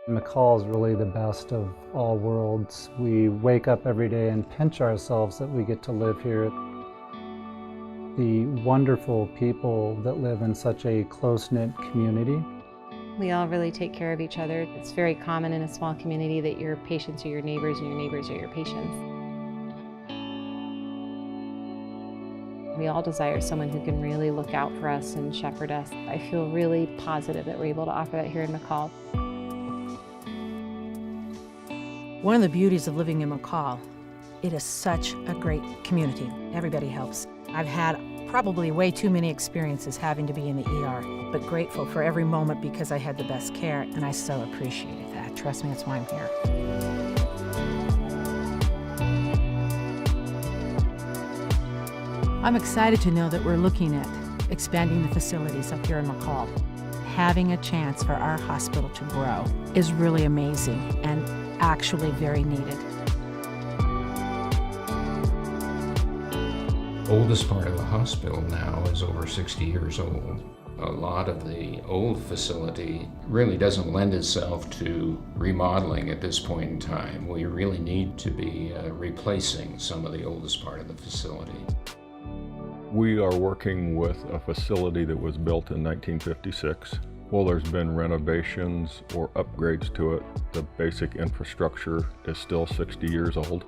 McCall is really the best of all worlds. We wake up every day and pinch ourselves that we get to live here. The wonderful people that live in such a close-knit community. We all really take care of each other. It's very common in a small community that your patients are your neighbors and your neighbors are your patients. We all desire someone who can really look out for us and shepherd us. I feel really positive that we're able to offer that here in McCall. One of the beauties of living in McCall, it is such a great community. Everybody helps. I've had probably way too many experiences having to be in the ER, but grateful for every moment because I had the best care, and I so appreciated that. Trust me, that's why I'm here. I'm excited to know that we're looking at expanding the facilities up here in McCall. Having a chance for our hospital to grow is really amazing and actually very needed. Oldest part of the hospital now is over 60 years old. A lot of the old facility really doesn't lend itself to remodeling at this point in time. We really need to be replacing some of the oldest part of the facility. We are working with a facility that was built in 1956. Well, there's been renovations or upgrades to it. The basic infrastructure is still 60 years old.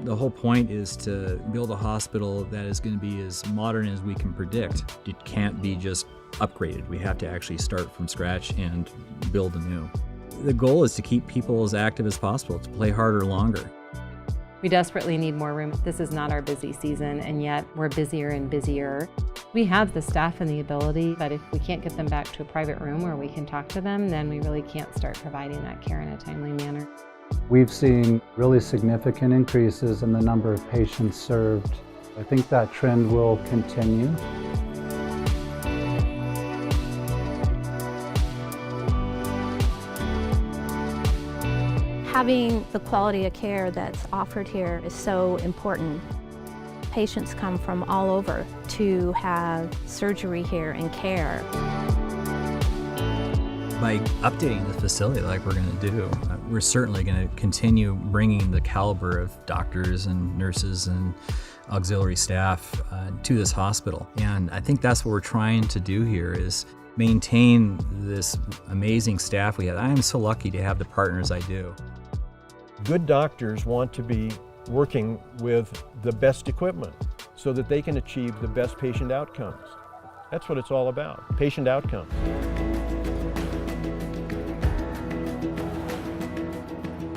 The whole point is to build a hospital that is going to be as modern as we can predict. It can't be just upgraded. We have to actually start from scratch and build anew. The goal is to keep people as active as possible, to play harder longer. We desperately need more room. This is not our busy season, and yet we're busier and busier. We have the staff and the ability, but if we can't get them back to a private room where we can talk to them, then we really can't start providing that care in a timely manner. We've seen really significant increases in the number of patients served. I think that trend will continue. Having the quality of care that's offered here is so important. Patients come from all over to have surgery here and care. By updating the facility like we're going to do, we're certainly going to continue bringing the caliber of doctors and nurses and auxiliary staff to this hospital. And I think that's what we're trying to do here is maintain this amazing staff we have. I am so lucky to have the partners I do. Good doctors want to be working with the best equipment so that they can achieve the best patient outcomes. That's what it's all about, patient outcomes.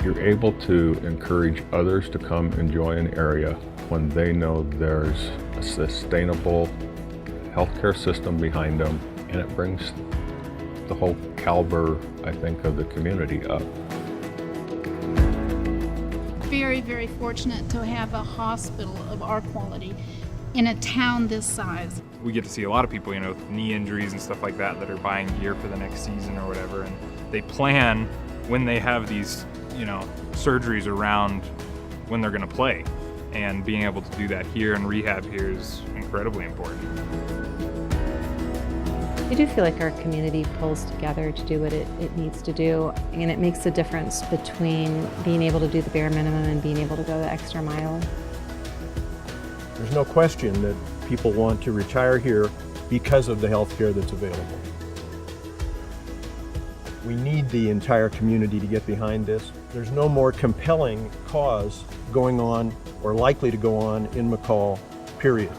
You're able to encourage others to come enjoy an area when they know there's a sustainable healthcare system behind them, and it brings the whole caliber, I think, of the community up. Very, very fortunate to have a hospital of our quality in a town this size. We get to see a lot of people, with knee injuries and stuff like that are buying gear for the next season or whatever, and they plan when they have these, surgeries around when they're going to play. And being able to do that here and rehab here is incredibly important. I do feel like our community pulls together to do what it needs to do, and it makes a difference between being able to do the bare minimum and being able to go the extra mile. There's no question that people want to retire here because of the health care that's available. We need the entire community to get behind this. There's no more compelling cause going on or likely to go on in McCall, period.